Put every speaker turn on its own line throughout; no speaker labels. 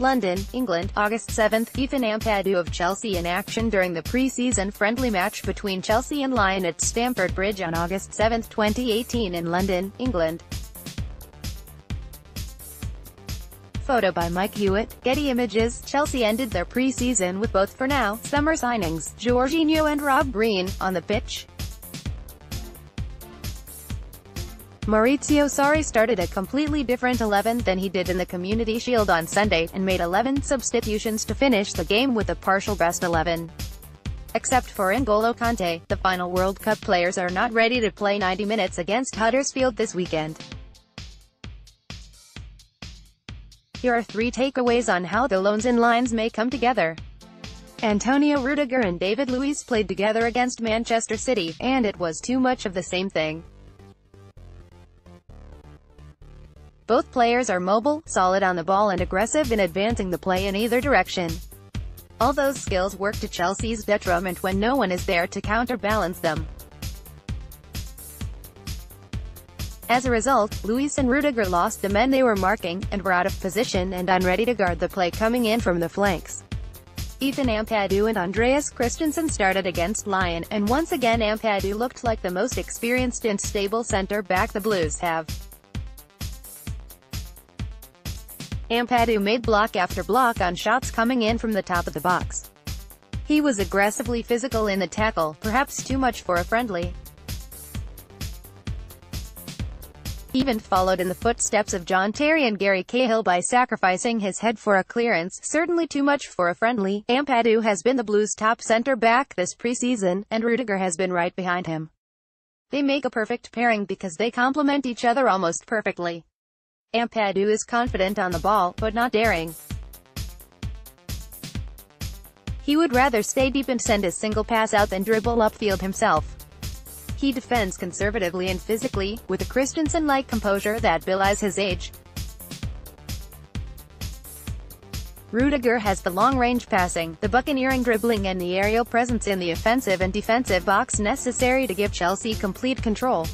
London, England, August 7. Ethan Ampadu of Chelsea in action during the pre-season friendly match between Chelsea and Lyon at Stamford Bridge on August 7, 2018 in London, England. Photo by Mike Hewitt, Getty Images. Chelsea ended their pre-season with both, for now, summer signings, Jorginho and Rob Green, on the pitch. Maurizio Sarri started a completely different 11 than he did in the Community Shield on Sunday, and made 11 substitutions to finish the game with a partial best 11. Except for N'Golo Kanté, the final World Cup players are not ready to play 90 minutes against Huddersfield this weekend. Here are 3 takeaways on how the loans and lines may come together. Antonio Rudiger and David Luiz played together against Manchester City, and it was too much of the same thing. Both players are mobile, solid on the ball and aggressive in advancing the play in either direction. All those skills work to Chelsea's detriment when no one is there to counterbalance them. As a result, Luiz and Rudiger lost the men they were marking, and were out of position and unready to guard the play coming in from the flanks. Ethan Ampadu and Andreas Christensen started against Lyon, and once again Ampadu looked like the most experienced and stable centre-back the Blues have. Ampadu made block after block on shots coming in from the top of the box. He was aggressively physical in the tackle, perhaps too much for a friendly. He even followed in the footsteps of John Terry and Gary Cahill by sacrificing his head for a clearance, certainly too much for a friendly. Ampadu has been the Blues' top centre-back this preseason, and Rudiger has been right behind him. They make a perfect pairing because they complement each other almost perfectly. Ampadu is confident on the ball, but not daring. He would rather stay deep and send a single pass out than dribble upfield himself. He defends conservatively and physically, with a Christensen-like composure that belies his age. Rudiger has the long-range passing, the buccaneering dribbling and the aerial presence in the offensive and defensive box necessary to give Chelsea complete control.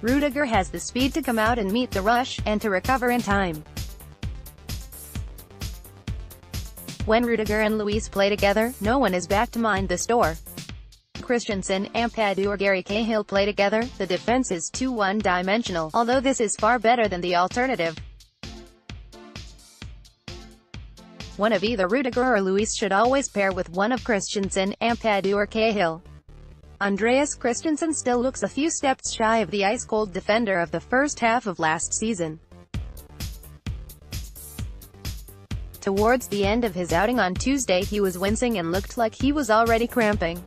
Rudiger has the speed to come out and meet the rush, and to recover in time. When Rudiger and Luiz play together, no one is back to mind the store. Christensen, Ampadu or Gary Cahill play together, the defense is too one-dimensional, although this is far better than the alternative. One of either Rudiger or Luiz should always pair with one of Christensen, Ampadu or Cahill. Andreas Christensen still looks a few steps shy of the ice-cold defender of the first half of last season. Towards the end of his outing on Tuesday he was wincing and looked like he was already cramping.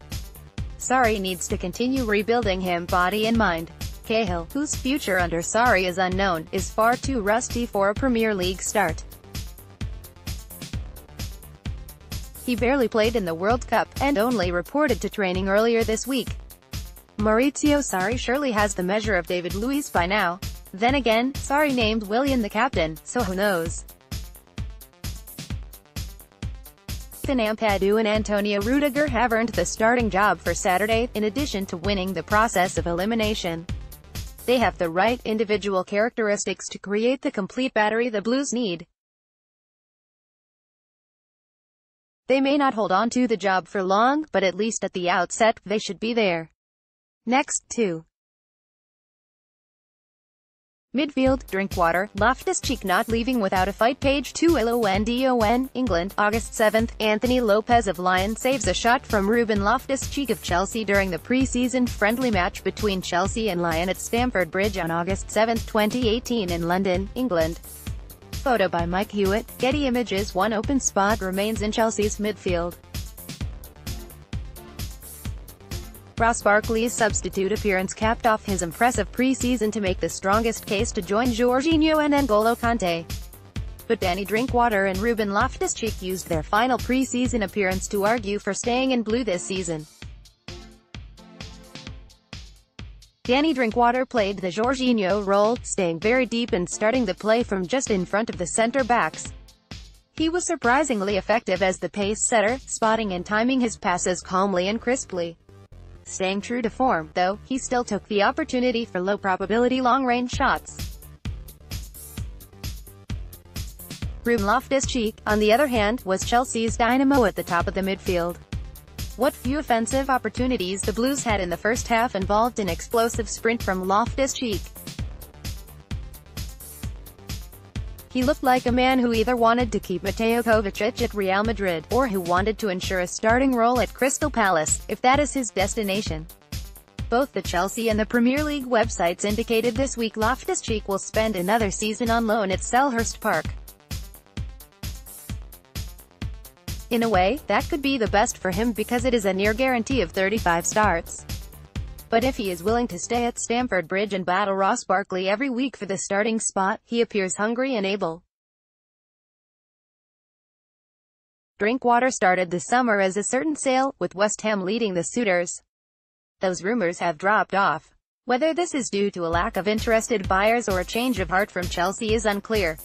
Sarri needs to continue rebuilding him body and mind. Cahill, whose future under Sarri is unknown, is far too rusty for a Premier League start. He barely played in the World Cup, and only reported to training earlier this week. Maurizio Sarri surely has the measure of David Luiz by now. Then again, Sarri named Willian the captain, so who knows? Ethan Ampadu and Antonio Rudiger have earned the starting job for Saturday, in addition to winning the process of elimination. They have the right individual characteristics to create the complete battery the Blues need. They may not hold on to the job for long, but at least at the outset, they should be there. Next, 2. Midfield, Drinkwater, Loftus-Cheek not leaving without a fight. Page 2. London, England, August 7. Anthony Lopez of Lyon saves a shot from Ruben Loftus-Cheek of Chelsea during the pre-season friendly match between Chelsea and Lyon at Stamford Bridge on August 7, 2018 in London, England. Photo by Mike Hewitt, Getty Images. One open spot remains in Chelsea's midfield. Ross Barkley's substitute appearance capped off his impressive pre-season to make the strongest case to join Jorginho and N'Golo Kanté. But Danny Drinkwater and Ruben Loftus-Cheek used their final pre-season appearance to argue for staying in blue this season. Danny Drinkwater played the Jorginho role, staying very deep and starting the play from just in front of the centre-backs. He was surprisingly effective as the pace-setter, spotting and timing his passes calmly and crisply. Staying true to form, though, he still took the opportunity for low-probability long-range shots. Ruben Loftus-Cheek, on the other hand, was Chelsea's dynamo at the top of the midfield. What few offensive opportunities the Blues had in the first half involved an explosive sprint from Loftus-Cheek. He looked like a man who either wanted to keep Mateo Kovacic at Real Madrid, or who wanted to ensure a starting role at Crystal Palace, if that is his destination. Both the Chelsea and the Premier League websites indicated this week Loftus-Cheek will spend another season on loan at Selhurst Park. In a way, that could be the best for him because it is a near guarantee of 35 starts. But if he is willing to stay at Stamford Bridge and battle Ross Barkley every week for the starting spot, he appears hungry and able. Drinkwater started the summer as a certain sale, with West Ham leading the suitors. Those rumors have dropped off. Whether this is due to a lack of interested buyers or a change of heart from Chelsea is unclear.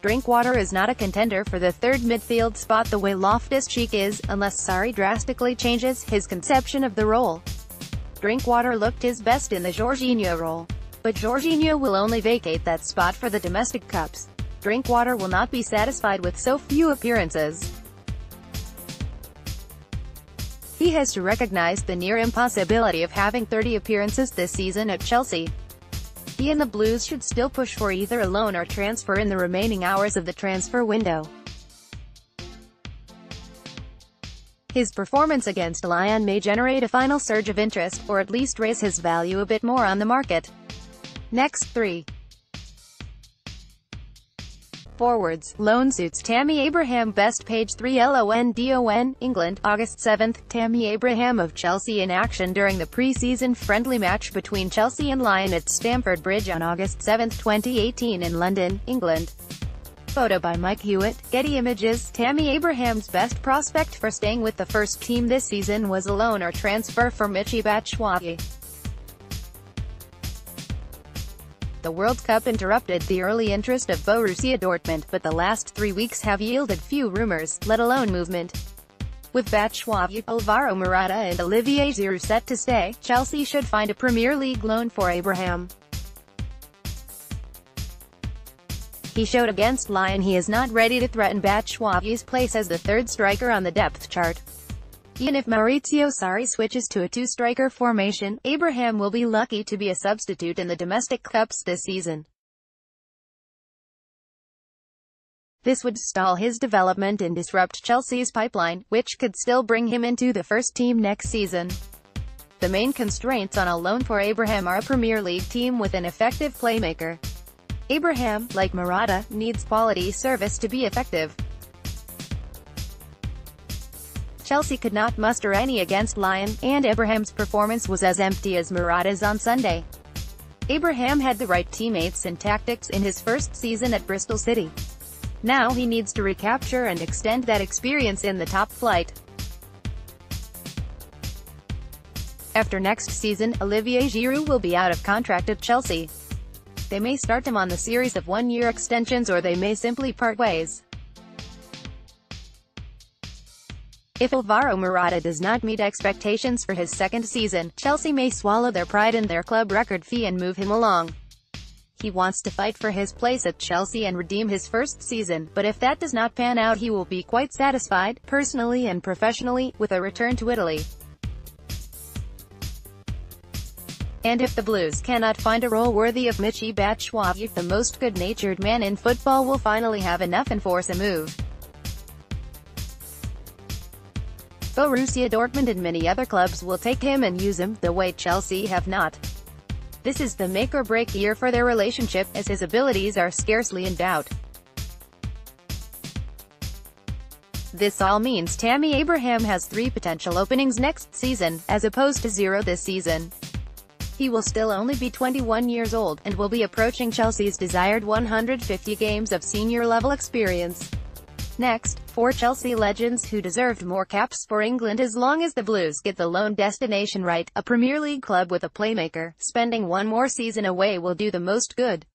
Drinkwater is not a contender for the third midfield spot the way Loftus-Cheek is, unless Sarri drastically changes his conception of the role. Drinkwater looked his best in the Jorginho role. But Jorginho will only vacate that spot for the domestic cups. Drinkwater will not be satisfied with so few appearances. He has to recognize the near impossibility of having 30 appearances this season at Chelsea. He and the Blues should still push for either a loan or transfer in the remaining hours of the transfer window. His performance against Lyon may generate a final surge of interest, or at least raise his value a bit more on the market. Next 3. Forwards. Loan suits Tammy Abraham best page 3 London, England, August 7. Tammy Abraham of Chelsea in action during the pre-season friendly match between Chelsea and Lyon at Stamford Bridge on August 7, 2018 in London, England. Photo by Mike Hewitt, Getty Images. Tammy Abraham's best prospect for staying with the first team this season was a loan or transfer for Michy Batshuayi. The World Cup interrupted the early interest of Borussia Dortmund, but the last 3 weeks have yielded few rumors, let alone movement. With Batshuayi, Alvaro Morata and Olivier Giroud set to stay, Chelsea should find a Premier League loan for Abraham. He showed against Lyon he is not ready to threaten Batshuayi's place as the third striker on the depth chart. Even if Maurizio Sarri switches to a two-striker formation, Abraham will be lucky to be a substitute in the domestic cups this season. This would stall his development and disrupt Chelsea's pipeline, which could still bring him into the first team next season. The main constraints on a loan for Abraham are a Premier League team with an effective playmaker. Abraham, like Morata, needs quality service to be effective. Chelsea could not muster any against Lyon, and Abraham's performance was as empty as Morata's on Sunday. Abraham had the right teammates and tactics in his first season at Bristol City. Now he needs to recapture and extend that experience in the top flight. After next season, Olivier Giroud will be out of contract at Chelsea. They may start him on the series of one-year extensions, or they may simply part ways. If Alvaro Morata does not meet expectations for his second season, Chelsea may swallow their pride in their club record fee and move him along. He wants to fight for his place at Chelsea and redeem his first season, but if that does not pan out he will be quite satisfied, personally and professionally, with a return to Italy. And if the Blues cannot find a role worthy of Michy Batshuayi, the most good-natured man in football will finally have enough and force a move. Borussia Dortmund and many other clubs will take him and use him, the way Chelsea have not. This is the make-or-break year for their relationship, as his abilities are scarcely in doubt. This all means Tammy Abraham has 3 potential openings next season, as opposed to 0 this season. He will still only be 21 years old, and will be approaching Chelsea's desired 150 games of senior-level experience. Next, 4 Chelsea legends who deserved more caps for England as long as the Blues get the loan destination right. A Premier League club with a playmaker, spending one more season away will do the most good.